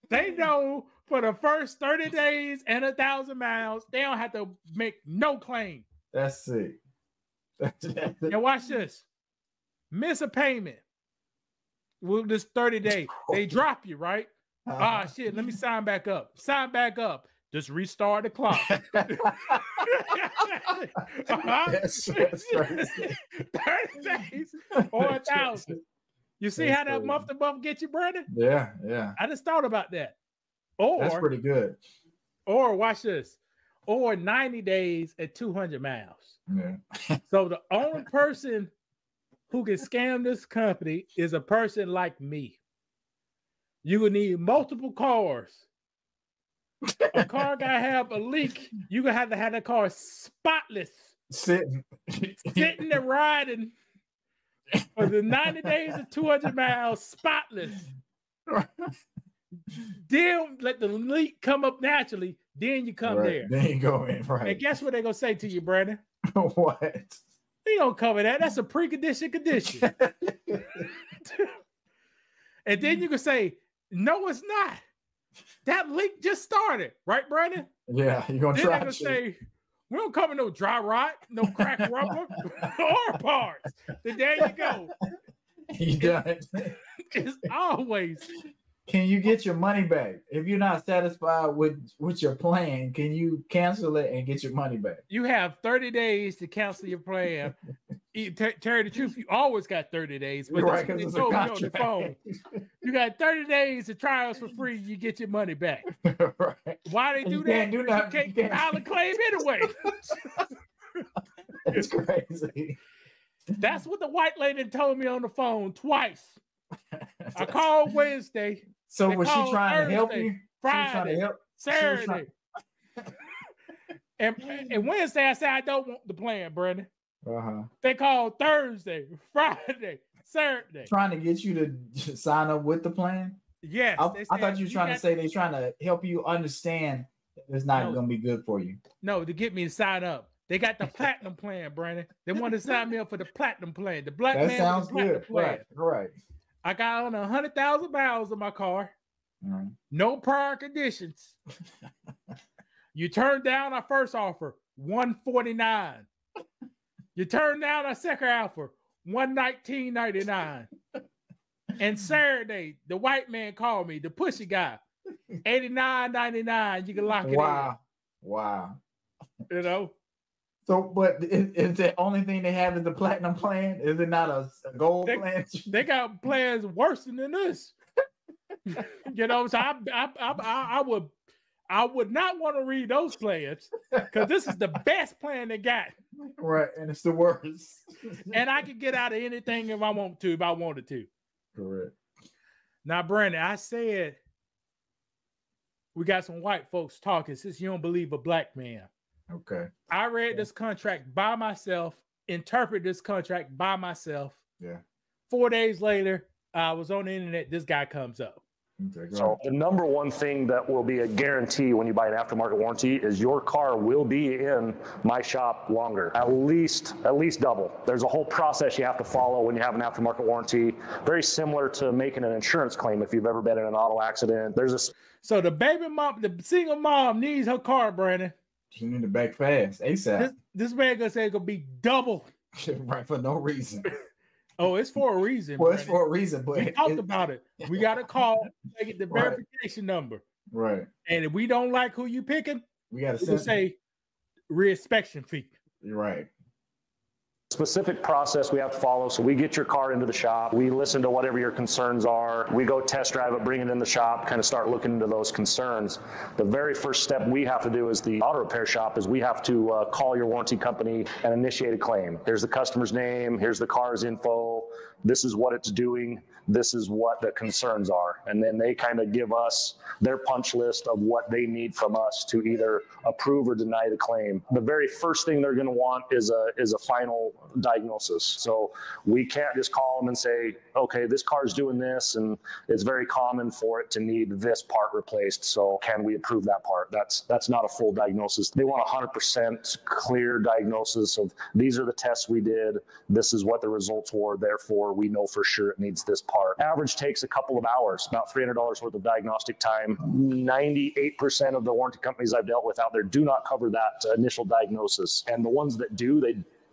Speaker 3: They know for the first 30 days and 1,000 miles, they don't have to make no claim.
Speaker 4: That's it.
Speaker 3: Now watch this. Miss a payment with this 30 days. They drop you, right? Shit, let me sign back up. Sign back up. Just restart the clock.
Speaker 4: That's crazy.
Speaker 3: 30 days or 1,000. You see how that month to month get you, Brandon?
Speaker 4: Yeah.
Speaker 3: I just thought about that. Or
Speaker 4: that's pretty good.
Speaker 3: Or watch this. Or 90 days at 200 miles.
Speaker 4: Yeah.
Speaker 3: So the only person who can scam this company is a person like me. You would need multiple cars. A car gotta have a leak. You gonna have to have that car spotless, sitting and riding for the 90 days of 200 miles, spotless. Then let the leak come up naturally. Then you come there.
Speaker 4: Then you go in, right?
Speaker 3: And guess what they're gonna say to you, Brandon?
Speaker 4: What?
Speaker 3: They don't cover that. That's a precondition condition. And then you can say, no, it's not. That leak just started, right, Brandon?
Speaker 4: Yeah, you're gonna try to
Speaker 3: say, we don't cover no dry rot, no crack rubber, or parts. Then there you go.
Speaker 4: You done.
Speaker 3: It's always.
Speaker 4: Can you get your money back? If you're not satisfied with your plan, can you cancel it and get your money back?
Speaker 3: You have 30 days to cancel your plan. Terry, the truth, you always got 30 days. But
Speaker 4: right, because it's a contract.
Speaker 3: On the phone. You got 30 days to try us for free. You get your money back.
Speaker 4: Right.
Speaker 3: Why they do that? You can't file a claim anyway.
Speaker 4: It's crazy.
Speaker 3: That's what the white lady told me on the phone twice. I called Wednesday.
Speaker 4: So was she trying to help you?
Speaker 3: Friday, Saturday. And Wednesday I said I don't want the plan, Brandon. They called Thursday, Friday, Saturday.
Speaker 4: Trying to get you to sign up with the plan?
Speaker 3: Yes.
Speaker 4: I thought you were trying to say they're trying to help you understand it's not going to be good for you.
Speaker 3: No, to get me to sign up. They got the platinum plan, Brandon. They want to sign me up for the platinum plan. The black man
Speaker 4: sounds good.
Speaker 3: Plan.
Speaker 4: Right.
Speaker 3: I got on 100,000 miles in my car. No prior conditions. You turned down our first offer, $149. You turned down our second offer, $119.99. And Saturday, the white man called me, the pushy guy, $89.99. You can lock it in.
Speaker 4: Wow.
Speaker 3: You know?
Speaker 4: So, but is the only thing they have is the platinum plan? Is it not a gold plan?
Speaker 3: They got plans worse than this. You know, so I would not want to read those plans because this is the best plan they got.
Speaker 4: Right, and it's the worst.
Speaker 3: And I could get out of anything if I wanted to.
Speaker 4: Correct.
Speaker 3: Now, Brandon, I said we got some white folks talking since you don't believe a black man.
Speaker 4: Okay.
Speaker 3: I read this contract by myself, interpret this contract by myself.
Speaker 4: Yeah.
Speaker 3: 4 days later, I was on the internet. This guy comes up.
Speaker 4: Okay,
Speaker 5: so the number one thing that will be a guarantee when you buy an aftermarket warranty is your car will be in my shop longer, at least double. There's a whole process you have to follow when you have an aftermarket warranty, very similar to making an insurance claim if you've ever been in an auto accident.
Speaker 3: So the baby mom, the single mom needs her car, Brandon.
Speaker 4: She need to back fast, ASAP.
Speaker 3: This man gonna say it's gonna be double.
Speaker 4: Right, for no reason.
Speaker 3: Oh, it's for a reason.
Speaker 4: Well,
Speaker 3: Brandon.
Speaker 4: it's for a reason, but
Speaker 3: we talked about it. We got to call, get the verification number.
Speaker 4: Right.
Speaker 3: And if we don't like who you picking,
Speaker 4: we got to
Speaker 3: say re-inspection fee.
Speaker 4: Right.
Speaker 5: specific process we have to follow. So we get your car into the shop, we listen to whatever your concerns are, we go test drive it, bring it in the shop, kind of start looking into those concerns. The very first step we have to do as the auto repair shop is we have to call your warranty company and initiate a claim. Here's the customer's name, here's the car's info, this is what it's doing, this is what the concerns are. And then they kind of give us their punch list of what they need from us to either approve or deny the claim. The very first thing they're going to want is a final diagnosis. So we can't just call them and say, okay, this car's doing this, and it's very common for it to need this part replaced. So can we approve that part? That's not a full diagnosis. They want 100% clear diagnosis of these are the tests we did, this is what the results were, therefore we know for sure it needs this part. Average takes a couple of hours, about $300 worth of diagnostic time. 98% of the warranty companies I've dealt with out there do not cover that initial diagnosis. And the ones that do,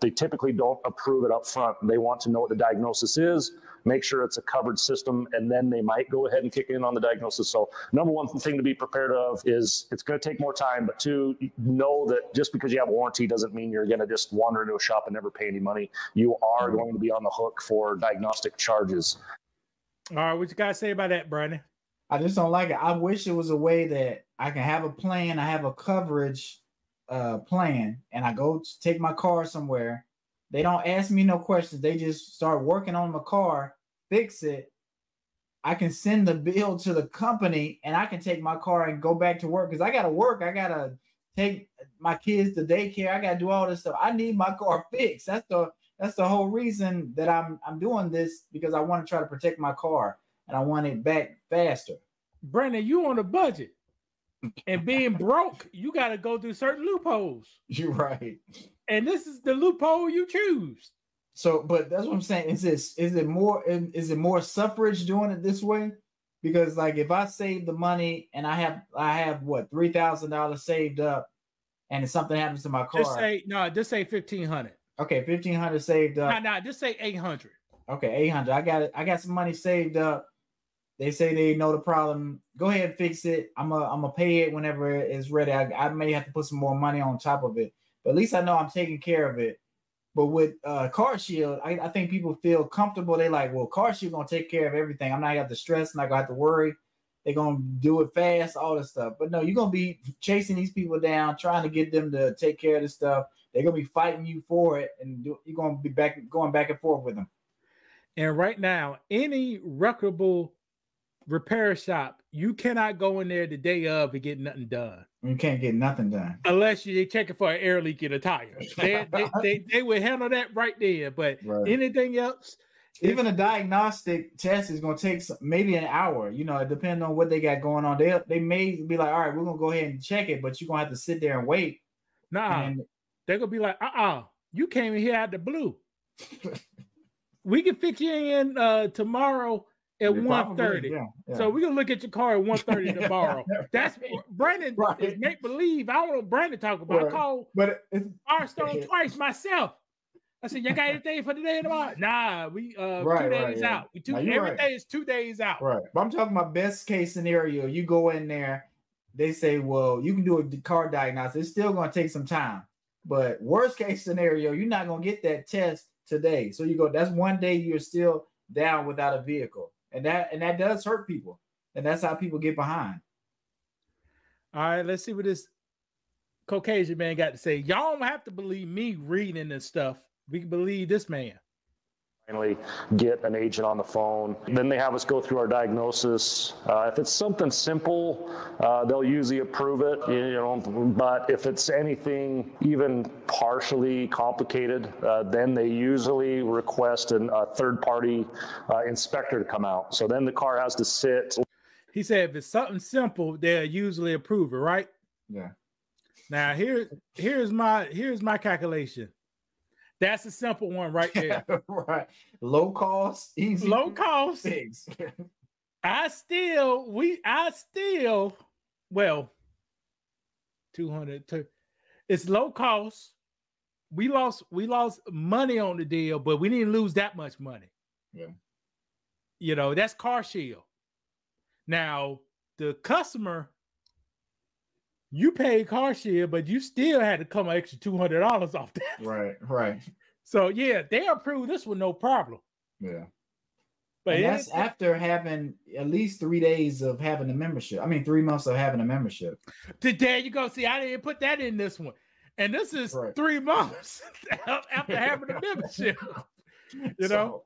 Speaker 5: they typically don't approve it up front. They want to know what the diagnosis is, make sure it's a covered system, and then they might go ahead and kick in on the diagnosis. So number one thing to be prepared of is it's going to take more time, but two, know that just because you have a warranty doesn't mean you're going to just wander into a shop and never pay any money. You are going to be on the hook for diagnostic charges.
Speaker 3: All right, what you got to say about that, Brandon?
Speaker 4: I just don't like it. I wish it was a way that I can have a plan, I have a coverage plan, and I go to take my car somewhere. They don't ask me no questions. They just start working on my car, fix it. I can send the bill to the company and I can take my car and go back to work because I got to work. I got to take my kids to daycare. I got to do all this stuff. I need my car fixed. That's the whole reason that I'm doing this, because I want to try to protect my car and I want it back faster.
Speaker 3: Brandon, you on a budget. And being broke, you got to go through certain loopholes.
Speaker 4: You're right.
Speaker 3: And this is the loophole you choose.
Speaker 4: So, but that's what I'm saying. Is it more suffrage doing it this way? Because like if I save the money and I have what, $3,000 saved up, and if something happens to my car,
Speaker 3: just say $1,500.
Speaker 4: Okay, $1,500 saved up.
Speaker 3: No, just say $800.
Speaker 4: Okay, $800. I got some money saved up. They say they know the problem. Go ahead and fix it. I'm gonna pay it whenever it's ready. I may have to put some more money on top of it, but at least I know I'm taking care of it. But with CarShield, I think people feel comfortable. They like, well, CarShield gonna take care of everything. I'm not gonna have to stress. I'm not gonna have to worry. They're gonna do it fast, all this stuff. But no, you're gonna be chasing these people down, trying to get them to take care of this stuff. They're gonna be fighting you for it, and you're gonna be going back and forth with them.
Speaker 3: And right now, any reputable repair shop, you cannot go in there the day of and get nothing done.
Speaker 4: You can't get nothing done
Speaker 3: unless you're checking for an air leak in a tire. They would handle that right there. But anything else,
Speaker 4: even a diagnostic test is going to take maybe an hour. You know, it depends on what they got going on. They may be like, all right, we're going to go ahead and check it, but you're going to have to sit there and wait.
Speaker 3: Nah, they're going to be like, you came in here out the blue. We can fix you in tomorrow at 1:30. Yeah. So we're gonna look at your car at 1:30 tomorrow. That's Brandon. Right. Make believe. I don't know what Brandon talk about. Right. I called Firestone twice myself. I said, you got anything for today and tomorrow? Nah, we 2 days out. Every day is 2 days out.
Speaker 4: Right. But I'm talking about best case scenario. You go in there, they say, well, you can do a car diagnosis. It's still gonna take some time. But worst case scenario, you're not gonna get that test today. So you go, that's 1 day you're still down without a vehicle. And that does hurt people. And that's how people get behind.
Speaker 3: All right, let's see what this Caucasian man got to say. Y'all don't have to believe me reading this stuff. We can believe this man.
Speaker 5: Finally get an agent on the phone. Then they have us go through our diagnosis. If it's something simple, they'll usually approve it, but if it's anything even partially complicated, then they usually request a third-party inspector to come out. So then the car has to sit.
Speaker 3: He said if it's something simple, they'll usually approve it, right?
Speaker 4: Yeah.
Speaker 3: Now here's my calculation. That's a simple one right there.
Speaker 4: Right. Low cost, easy.
Speaker 3: Low cost.
Speaker 4: Things.
Speaker 3: I still, 200. It's low cost. We lost money on the deal, but we didn't lose that much money.
Speaker 4: Yeah.
Speaker 3: That's CarShield. Now, the customer, you paid CarShield, but you still had to come an extra $200 off that.
Speaker 4: Right.
Speaker 3: So yeah, they approved this one no problem.
Speaker 4: Yeah.
Speaker 3: But
Speaker 4: and that's after having at least 3 days of having a membership. I mean, 3 months of having a membership.
Speaker 3: There you go. See, I didn't put that in this one. And this is 3 months after having a membership. You know?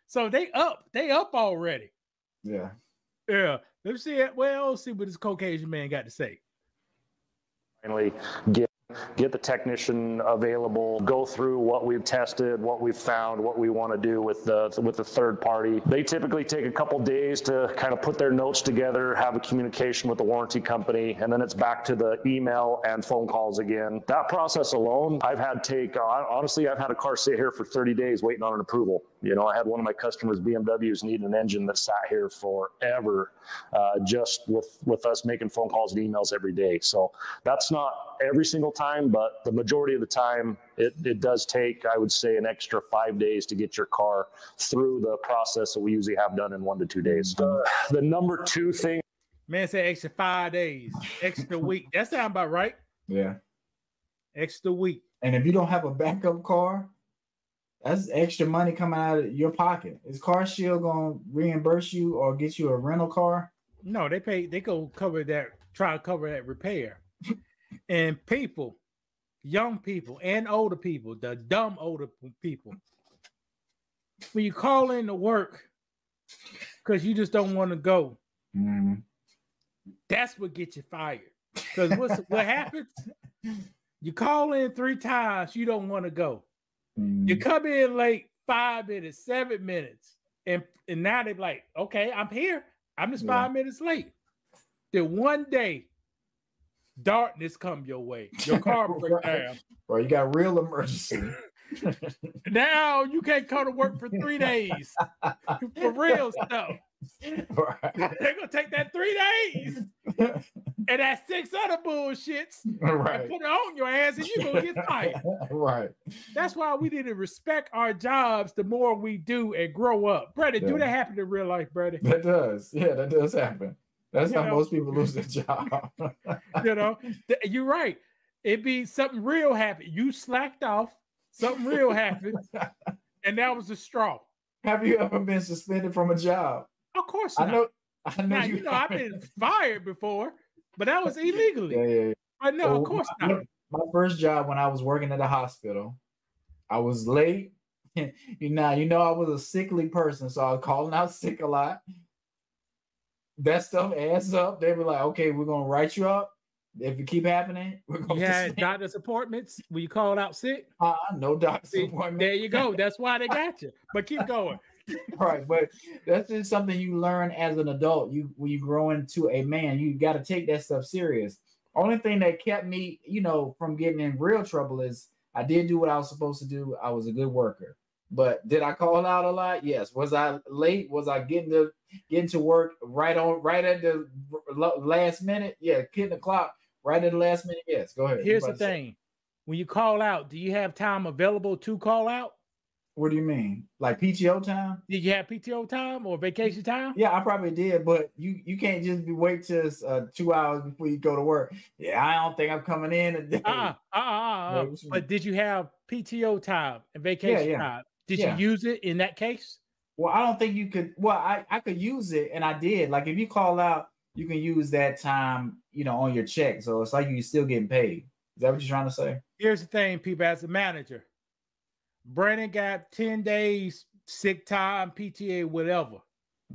Speaker 3: So they up already.
Speaker 4: Yeah.
Speaker 3: Yeah. Let's see it. Well, let's see what this Caucasian man got to say.
Speaker 5: Finally, get the technician available, go through what we've tested, what we've found, what we want to do with the third party. They typically take a couple days to kind of put their notes together, have a communication with the warranty company, and then it's back to the email and phone calls again. That process alone, honestly, I've had a car sit here for 30 days waiting on an approval. You know, I had one of my customers, BMWs, need an engine that sat here forever, just with us making phone calls and emails every day. So that's not every single time, but the majority of the time, it does take, I would say, an extra 5 days to get your car through the process that we usually have done in 1 to 2 days. The number 2 thing.
Speaker 3: Man said extra 5 days, extra week. That sounds about right.
Speaker 4: Yeah.
Speaker 3: Extra week.
Speaker 4: And if you don't have a backup car, that's extra money coming out of your pocket. Is CarShield going to reimburse you or get you a rental car?
Speaker 3: No, they go cover that, try to cover that repair. And people, young people and older people, the dumb older people, when you call in to work because you just don't want to go, that's what gets you fired. Because what happens? You call in 3 times, you don't want to go. You come in late 5 minutes, 7 minutes, and now they're like, okay, I'm here. I'm just 5 minutes late. Then one day, darkness come your way. Your car breaks down.
Speaker 4: Well, you got real emergency.
Speaker 3: Now you can't come to work for 3 days for real stuff.
Speaker 4: Right.
Speaker 3: They're gonna take that 3 days and that 6 other bullshits and put it on your ass, and you're gonna get fired.
Speaker 4: Right.
Speaker 3: That's why we need to respect our jobs the more we do and grow up. Brother, do that happen in real life, brother?
Speaker 4: That does. Yeah, that does happen. That's how most people lose their job.
Speaker 3: You know, you're right. It'd be something real happen. You slacked off, something real happened, and that was the straw.
Speaker 4: Have you ever been suspended from a job?
Speaker 3: Of course not.
Speaker 4: I know.
Speaker 3: Now, I've been fired before, but that was illegally.
Speaker 4: Yeah.
Speaker 3: But no, of course not.
Speaker 4: My first job when I was working at a hospital, I was late. You know, I was a sickly person, so I was calling out sick a lot. That stuff adds up. They were like, okay, we're going to write you up. If it keep happening, we're going to.
Speaker 3: You had doctor's appointments when you called out sick?
Speaker 4: No doctor's appointment.
Speaker 3: There you go. That's why they got you. But keep going.
Speaker 4: Right, but that's just something you learn as an adult. When you grow into a man, you got to take that stuff serious. Only thing that kept me, from getting in real trouble is I did do what I was supposed to do. I was a good worker. But did I call out a lot? Yes. Was I late? Was I getting to work right at the last minute? Yeah, hitting the clock right at the last minute. Yes. Go ahead.
Speaker 3: Here's the thing: when you call out, do you have time available to call out?
Speaker 4: What do you mean? Like PTO time?
Speaker 3: Did you have PTO time or vacation time?
Speaker 4: Yeah, I probably did, but you can't just wait till 2 hours before you go to work. Yeah, I don't think I'm coming in today.
Speaker 3: But did you have PTO time and vacation time? Did you use it in that case?
Speaker 4: Well, I don't think you could. Well, I could use it, and I did. Like if you call out, you can use that time, on your check. So it's like you're still getting paid. Is that what you're trying to say?
Speaker 3: Here's the thing, people. As a manager, Brandon got 10 days sick time, PTA, whatever.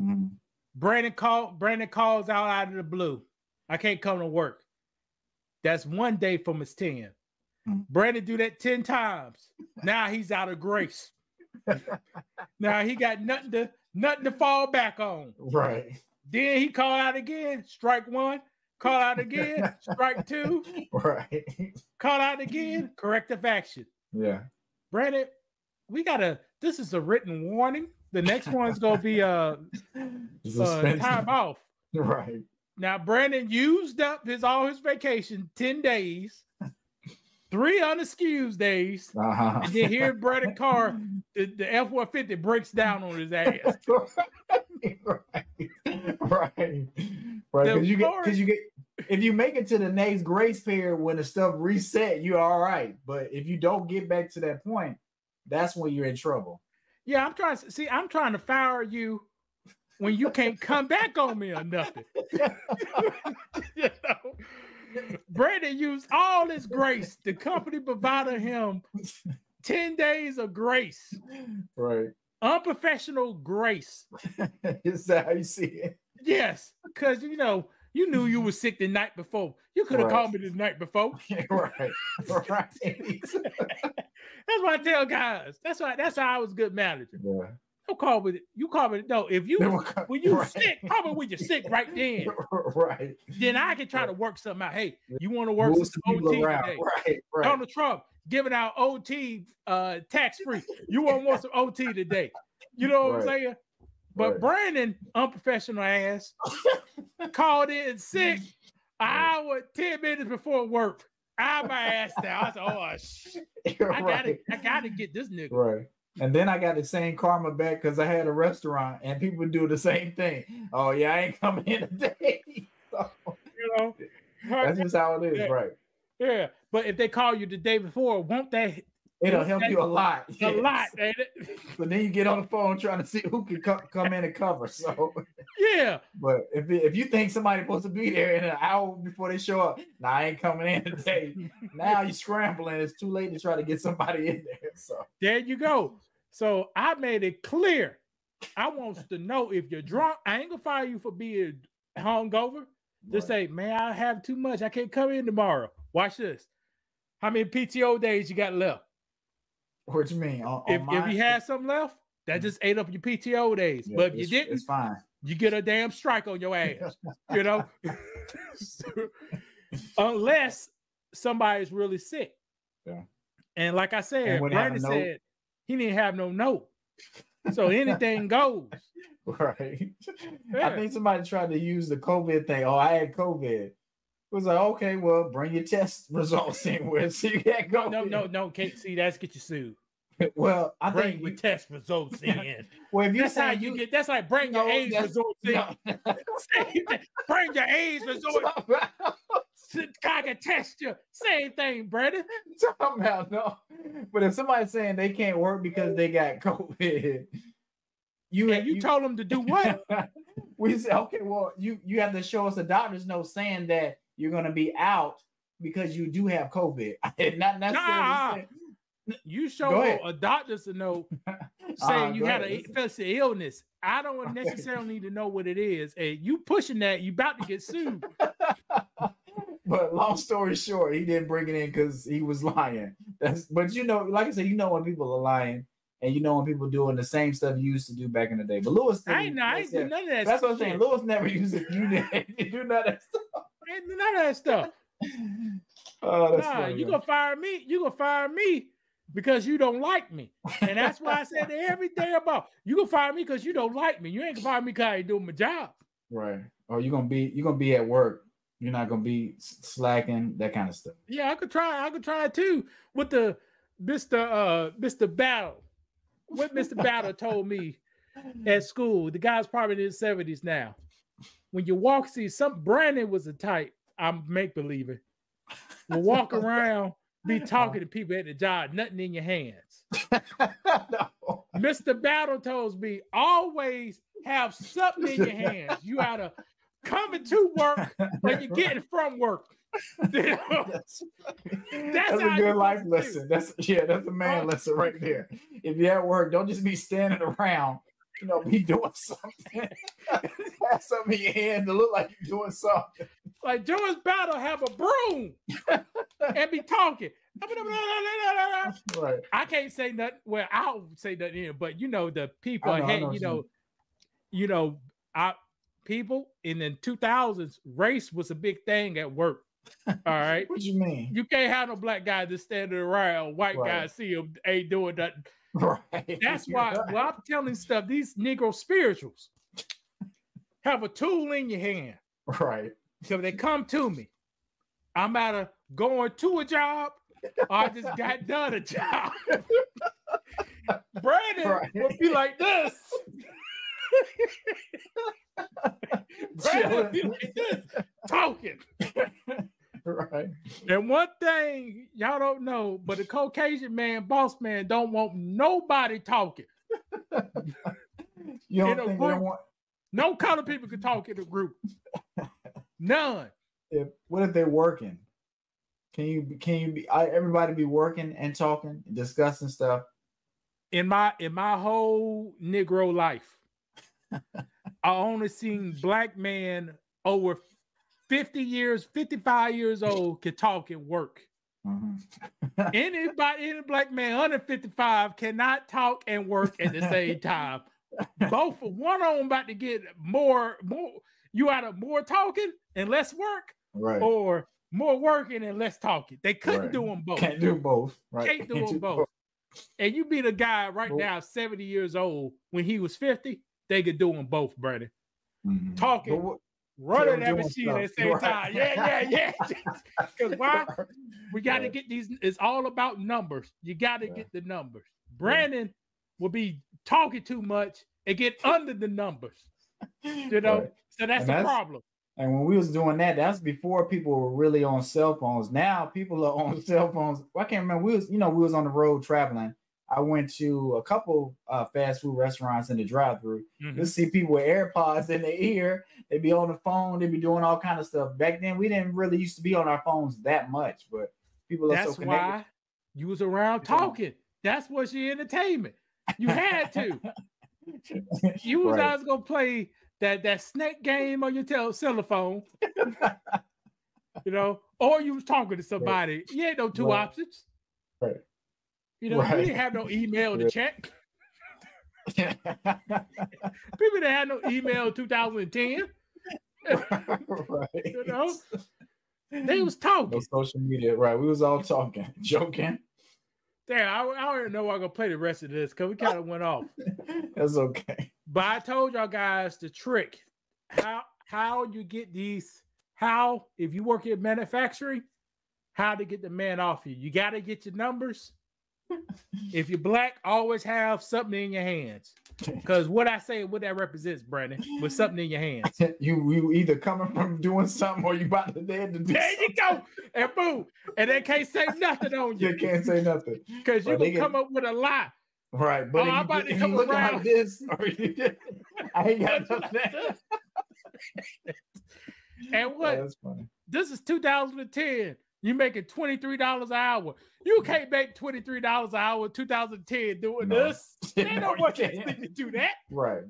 Speaker 4: Mm-hmm.
Speaker 3: Brandon calls out of the blue. I can't come to work. That's 1 day from his 10. Mm-hmm. Brandon do that 10 times. Now he's out of grace. Now he got nothing to fall back on.
Speaker 4: Right.
Speaker 3: Then he call out again, strike 1. Call out again, strike 2.
Speaker 4: Right.
Speaker 3: Call out again, corrective action.
Speaker 4: Yeah.
Speaker 3: Brandon, this is a written warning. The next one's gonna be time off.
Speaker 4: Right.
Speaker 3: Now Brandon used up all his vacation, 10 days, 3 unexcused days, and then here Brandon Carr, the F-150 breaks down on his ass.
Speaker 4: Right. Because you get if you make it to the next grace period when the stuff reset, you're all right. But if you don't get back to that point, that's when you're in trouble.
Speaker 3: Yeah, I'm trying to fire you when you can't come back on me or nothing. You know? Brandon used all his grace. The company provided him 10 days of grace.
Speaker 4: Right.
Speaker 3: Unprofessional grace.
Speaker 4: Is that how you see it?
Speaker 3: Yes, because you knew you were sick the night before. You could have called me the night before.
Speaker 4: Right.
Speaker 3: That's what I tell guys. That's how I was a good manager.
Speaker 4: Yeah.
Speaker 3: Don't call me. You call me. No, if you when you sick, call me when you're sick right then.
Speaker 4: Right.
Speaker 3: Then I can try to work something out. Hey, you want to work some OT today?
Speaker 4: Right.
Speaker 3: Donald Trump giving out OT tax free. You want some OT today? You know what I'm saying? But Brandon, unprofessional ass, called in sick an hour, 10 minutes before work. I my ass down. I said, "Oh shit! I gotta get this nigga."
Speaker 4: Right. And then I got the same karma back because I had a restaurant and people do the same thing. Oh yeah, I ain't coming in today. So, that's just how it is, right?
Speaker 3: Yeah. But if they call you the day before, won't they?
Speaker 4: It'll help you a lot.
Speaker 3: A lot, ain't it?
Speaker 4: So then you get on the phone trying to see who can come in and cover. So
Speaker 3: yeah.
Speaker 4: But if you think somebody's supposed to be there in an hour before they show up, I ain't coming in today. Now you're scrambling. It's too late to try to get somebody in there. So
Speaker 3: there you go. So I made it clear. I want to know if you're drunk. I ain't gonna fire you for being hungover. Just say, man, I have too much. I can't come in tomorrow. Watch this. How many PTO days you got left?
Speaker 4: What you mean?
Speaker 3: If you had something left, that just ate up your PTO days. Yeah, but if you didn't,
Speaker 4: it's fine.
Speaker 3: You get a damn strike on your ass. Unless somebody's really sick.
Speaker 4: Yeah.
Speaker 3: And like I said, Brandon said he didn't have no note. So anything goes.
Speaker 4: Right. Yeah. I think somebody tried to use the COVID thing. Oh, I had COVID. It was like, okay, well, bring your test results in with so you can't go.
Speaker 3: No, can't see that's get you sued.
Speaker 4: Well, I
Speaker 3: bring
Speaker 4: think
Speaker 3: your test results in.
Speaker 4: Well, if you
Speaker 3: that's how you get. That's like bring your AIDS results in. Bring your AIDS results. I can test you. Same thing, Brandon.
Speaker 4: Talking about no. But if somebody's saying they can't work because they got COVID, you
Speaker 3: told them to do what?
Speaker 4: We said, okay, well, you have to show us a doctor's note saying that you're going to be out because you do have COVID. Not necessarily.
Speaker 3: You show a doctor's note saying you had a illness. I don't necessarily need to know what it is. And you pushing that, you about to get sued.
Speaker 4: But long story short, he didn't bring it in because he was lying. But like I said, when people are lying, and when people doing the same stuff you used to do back in the day. But Lewis,
Speaker 3: I ain't do none of that.
Speaker 4: That's what I'm saying. Lewis never used it. You didn't do none of that stuff.
Speaker 3: I ain't do none of that stuff.
Speaker 4: Oh, that's funny,
Speaker 3: you gonna fire me? You gonna fire me because you don't like me, and that's why I said every day about you gonna fire me because you don't like me. You ain't gonna fire me because I ain't doing my job. Right.
Speaker 4: Or you're gonna be at work. You're not gonna be slacking, that kind of stuff.
Speaker 3: Yeah, I could try it too with the Mr. Battle. What Mr. Battle told me at school, the guy's probably in his 70s now. When you walk, Brandon was a type, I'm make-believing, will walk around, be talking to people at the job, nothing in your hands. No. Mr. Battle tells me, always have something in your hands. You oughta coming to work or you're getting from work. That's
Speaker 4: a good life lesson. That's a man lesson right there. If you're at work, don't just be standing around, be doing something. Have something in your hand to look like you're doing something.
Speaker 3: Like George Battle have a broom and be talking.
Speaker 4: Right.
Speaker 3: I can't say nothing. Well, I'll say nothing in, but the people people in the 2000s, race was a big thing at work. All right.
Speaker 4: What you mean?
Speaker 3: You can't have no black guy just standing around, white guys see him ain't doing nothing.
Speaker 4: Right.
Speaker 3: That's why I'm telling stuff, these Negro spirituals have a tool in your hand.
Speaker 4: Right.
Speaker 3: So they come to me. I'm either going to a job or I just got done a job. Brandon would be like this. Brandon would be like this, talking.
Speaker 4: Right.
Speaker 3: And one thing y'all don't know, but the Caucasian man, boss man, don't want nobody talking.
Speaker 4: You don't think they don't want?
Speaker 3: No colored people can talk in a group. None.
Speaker 4: What if they're working? Can you be everybody be working and talking, and discussing stuff?
Speaker 3: In my whole Negro life, I only seen black men over 50 years, 55 years old can talk and work.
Speaker 4: Mm-hmm.
Speaker 3: Any black man under 55 cannot talk and work at the same time. Both one of them about to get more. You either more talking and less work,
Speaker 4: right?
Speaker 3: Or more working and less talking. They couldn't do them both.
Speaker 4: Can't do both. Right?
Speaker 3: Can't do them both. And you be the guy right now, 70 years old. When he was 50, they could do them both, Brandon.
Speaker 4: Mm-hmm.
Speaker 3: Talking, running that machine at the same time. Yeah. Because why? We got to get these. It's all about numbers. You got to get the numbers. Brandon will be talking too much and get under the numbers. You know, so that's the problem.
Speaker 4: And when we was doing that, that's before people were really on cell phones. Now people are on cell phones. I can't remember. We was on the road traveling. I went to a couple fast food restaurants in the drive-thru.
Speaker 3: Mm-hmm.
Speaker 4: You see people with AirPods in their ear. They be on the phone. They be doing all kind of stuff. Back then, we didn't really used to be on our phones that much, but people are so connected.
Speaker 3: That's why you was around talking. That's what's your entertainment. You had to. You was always gonna play that snake game on your cell phone, you know, or you was talking to somebody. You ain't no two options.
Speaker 4: Right.
Speaker 3: You know, we didn't have no email to check. People didn't have no email in 2010. You know, they was talking.
Speaker 4: No social media, right? We was all talking, joking.
Speaker 3: Damn, I don't know I'm gonna play the rest of this because we kind of went off.
Speaker 4: That's okay.
Speaker 3: But I told y'all guys the trick. How you get these, if you work in manufacturing, how to get the man off you. You gotta get your numbers. If you're black, always have something in your hands. Because what I say, what that represents, Brandon, with something in your hands.
Speaker 4: You either coming from doing something or you about to dead to do
Speaker 3: there
Speaker 4: something.
Speaker 3: You go. And boom. And they can't say nothing on you.
Speaker 4: You can't say nothing.
Speaker 3: Because you can come up with a lie.
Speaker 4: Right. But if you look like this, or you did, I ain't got nothing.
Speaker 3: And what?
Speaker 4: Oh, that's funny.
Speaker 3: This is 2010. You making $23 an hour. You can't make $23 an hour in 2010 doing this. Ain't no one can do that.
Speaker 4: Right.